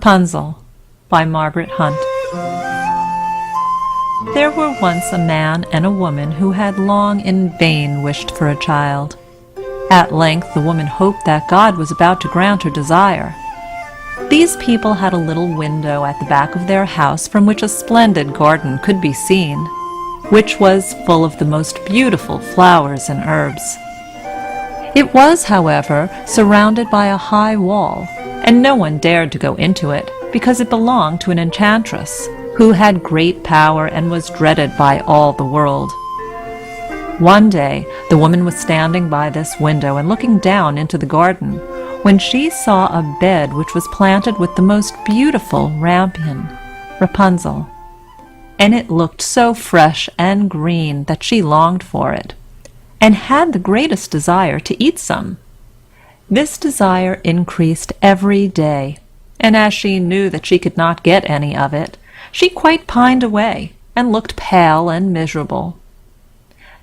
Rapunzel by Margaret Hunt. There were once a man and a woman who had long in vain wished for a child. At length the woman hoped that God was about to grant her desire. These people had a little window at the back of their house from which a splendid garden could be seen, which was full of the most beautiful flowers and herbs. It was, however, surrounded by a high wall, and no one dared to go into it, because it belonged to an enchantress, who had great power and was dreaded by all the world. One day the woman was standing by this window and looking down into the garden, when she saw a bed which was planted with the most beautiful rampion, Rapunzel, and it looked so fresh and green that she longed for it, and had the greatest desire to eat some. This desire increased every day, and as she knew that she could not get any of it, she quite pined away, and looked pale and miserable.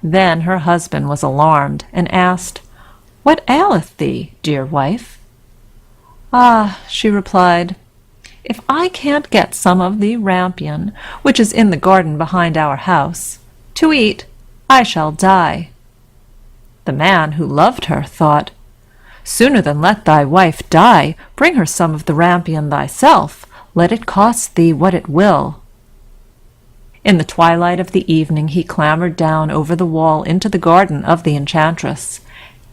Then her husband was alarmed, and asked, "What aileth thee, dear wife?" "Ah," she replied, "if I can't get some of the rampion, which is in the garden behind our house, to eat, I shall die." The man, who loved her, thought, "Sooner than let thy wife die, bring her some of the rampion thyself, let it cost thee what it will." In the twilight of the evening he clambered down over the wall into the garden of the enchantress,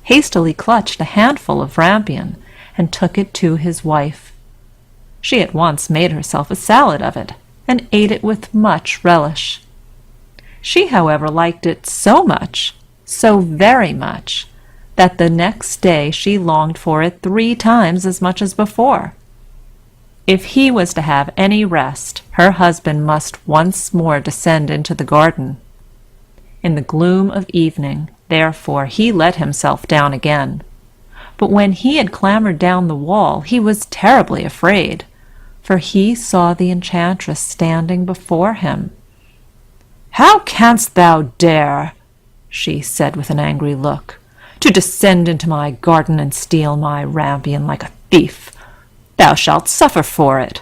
hastily clutched a handful of rampion, and took it to his wife. She at once made herself a salad of it, and ate it with much relish. She, however, liked it so much, so very much, that the next day she longed for it 3 times as much as before. If he was to have any rest, her husband must once more descend into the garden. In the gloom of evening, therefore, he let himself down again. But when he had clambered down the wall, he was terribly afraid, for he saw the enchantress standing before him. "How canst thou dare," she said with an angry look, "to descend into my garden and steal my rampion like a thief? Thou shalt suffer for it."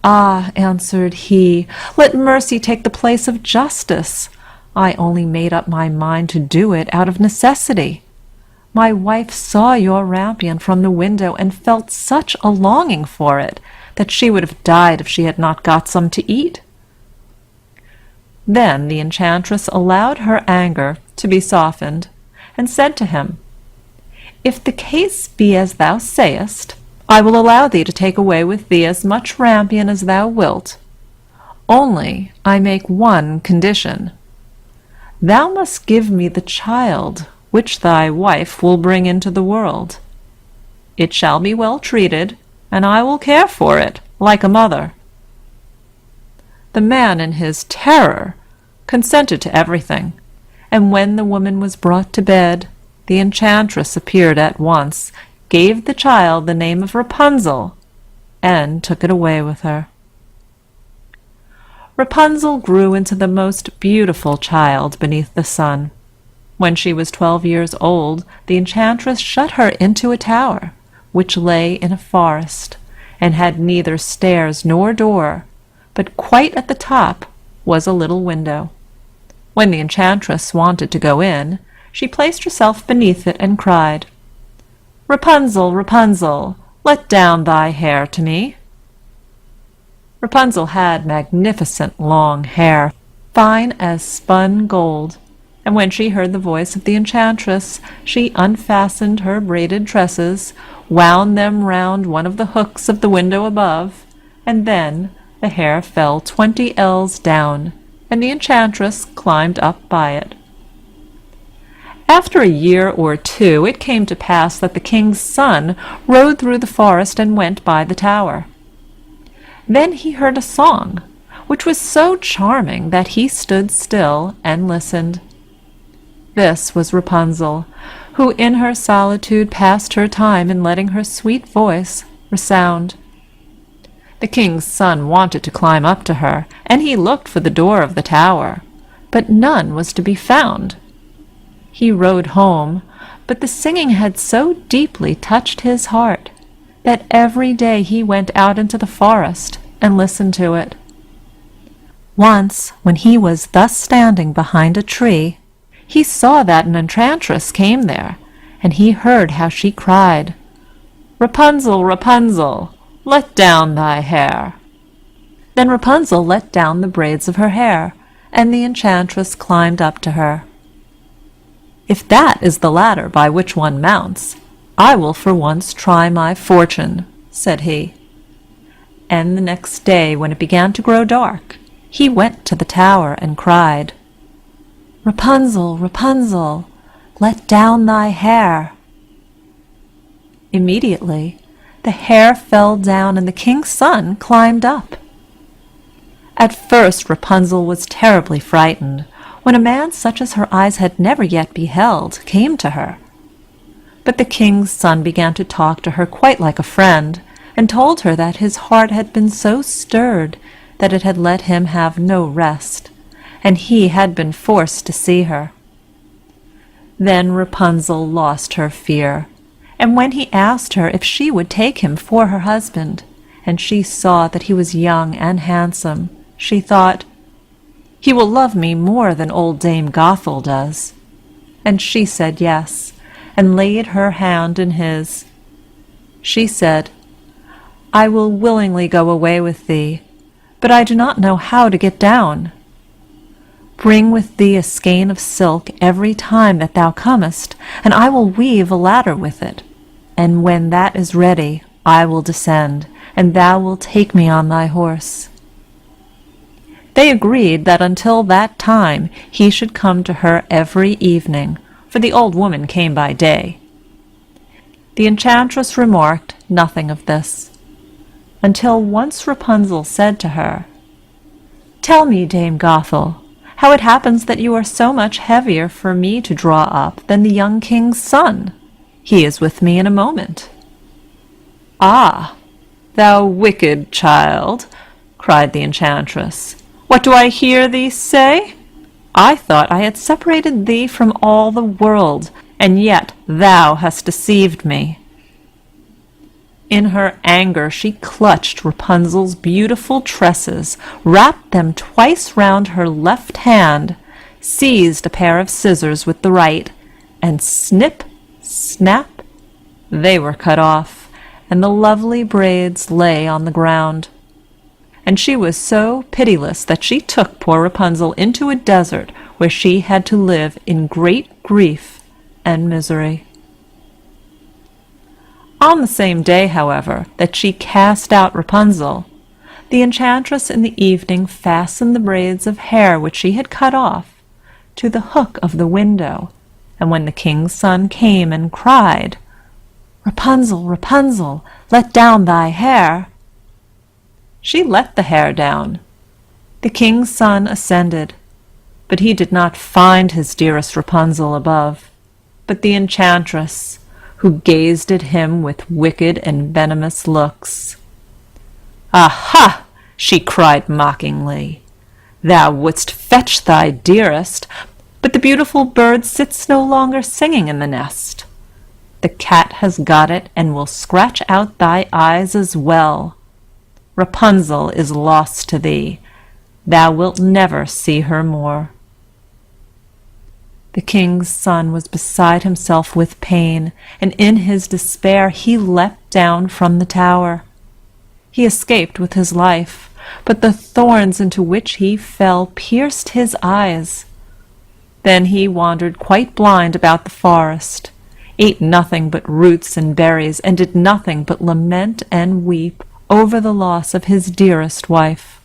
"Ah," answered he, "let mercy take the place of justice. I only made up my mind to do it out of necessity. My wife saw your rampion from the window and felt such a longing for it that she would have died if she had not got some to eat." Then the enchantress allowed her anger to be softened, and said to him, "If the case be as thou sayest, I will allow thee to take away with thee as much rampion as thou wilt. Only I make one condition. Thou must give me the child which thy wife will bring into the world. It shall be well treated, and I will care for it like a mother." The man, in his terror, consented to everything, and when the woman was brought to bed, the enchantress appeared at once, gave the child the name of Rapunzel, and took it away with her. Rapunzel grew into the most beautiful child beneath the sun. When she was 12 years old, the enchantress shut her into a tower, which lay in a forest, and had neither stairs nor door, but quite at the top was a little window. When the enchantress wanted to go in, she placed herself beneath it and cried, "Rapunzel, Rapunzel, let down thy hair to me." Rapunzel had magnificent long hair, fine as spun gold, and when she heard the voice of the enchantress, she unfastened her braided tresses, wound them round one of the hooks of the window above, and then the hair fell 20 ells down, and the enchantress climbed up by it. After a year or 2, it came to pass that the king's son rode through the forest and went by the tower. Then he heard a song, which was so charming that he stood still and listened. This was Rapunzel, who in her solitude passed her time in letting her sweet voice resound. The king's son wanted to climb up to her, and he looked for the door of the tower, but none was to be found. He rode home, but the singing had so deeply touched his heart that every day he went out into the forest and listened to it. Once, when he was thus standing behind a tree, he saw that an enchantress came there, and he heard how she cried, "Rapunzel, Rapunzel, let down thy hair." Then Rapunzel let down the braids of her hair, and the enchantress climbed up to her. "If that is the ladder by which one mounts, I will for once try my fortune," said he. And the next day, when it began to grow dark, he went to the tower and cried, "Rapunzel, Rapunzel, let down thy hair." Immediately, the hair fell down and the king's son climbed up. At first Rapunzel was terribly frightened when a man such as her eyes had never yet beheld came to her. But the king's son began to talk to her quite like a friend, and told her that his heart had been so stirred that it had let him have no rest, and he had been forced to see her. Then Rapunzel lost her fear, and when he asked her if she would take him for her husband, and she saw that he was young and handsome, she thought, "He will love me more than old Dame Gothel does." And she said yes, and laid her hand in his. She said, "I will willingly go away with thee, but I do not know how to get down. Bring with thee a skein of silk every time that thou comest, and I will weave a ladder with it. And when that is ready, I will descend, and thou wilt take me on thy horse." They agreed that until that time he should come to her every evening, for the old woman came by day. The enchantress remarked nothing of this, until once Rapunzel said to her, "Tell me, Dame Gothel, how it happens that you are so much heavier for me to draw up than the young king's son. He is with me in a moment." "Ah, thou wicked child," cried the enchantress, "what do I hear thee say? I thought I had separated thee from all the world, and yet thou hast deceived me." In her anger she clutched Rapunzel's beautiful tresses, wrapped them twice round her left hand, seized a pair of scissors with the right, and snip, snap, they were cut off, and the lovely braids lay on the ground. And she was so pitiless that she took poor Rapunzel into a desert where she had to live in great grief and misery. On the same day, however, that she cast out Rapunzel, the enchantress in the evening fastened the braids of hair which she had cut off to the hook of the window, and when the king's son came and cried, "Rapunzel, Rapunzel, let down thy hair," she let the hair down. The king's son ascended, but he did not find his dearest Rapunzel above, but the enchantress, who gazed at him with wicked and venomous looks. "Aha!" she cried mockingly, "thou wouldst fetch thy dearest, but the beautiful bird sits no longer singing in the nest. The cat has got it and will scratch out thy eyes as well. Rapunzel is lost to thee. Thou wilt never see her more." The king's son was beside himself with pain, and in his despair he leapt down from the tower. He escaped with his life, but the thorns into which he fell pierced his eyes. Then he wandered quite blind about the forest, ate nothing but roots and berries, and did nothing but lament and weep over the loss of his dearest wife.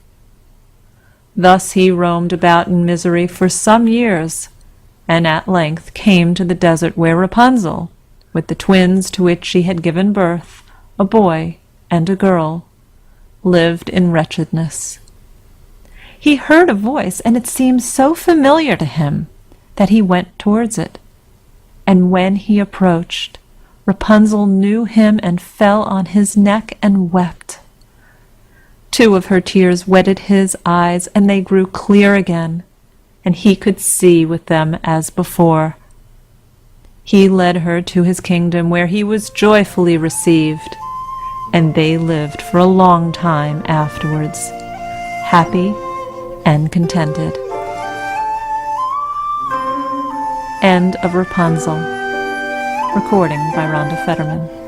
Thus he roamed about in misery for some years, and at length came to the desert where Rapunzel, with the twins to which she had given birth, a boy and a girl, lived in wretchedness. He heard a voice, and it seemed so familiar to him that he went towards it, and when he approached, Rapunzel knew him and fell on his neck and wept. 2 of her tears wetted his eyes, and they grew clear again, and he could see with them as before. He led her to his kingdom, where he was joyfully received. and they lived for a long time afterwards, happy and contented. End of Rapunzel. Recording by Rhonda Fetterman.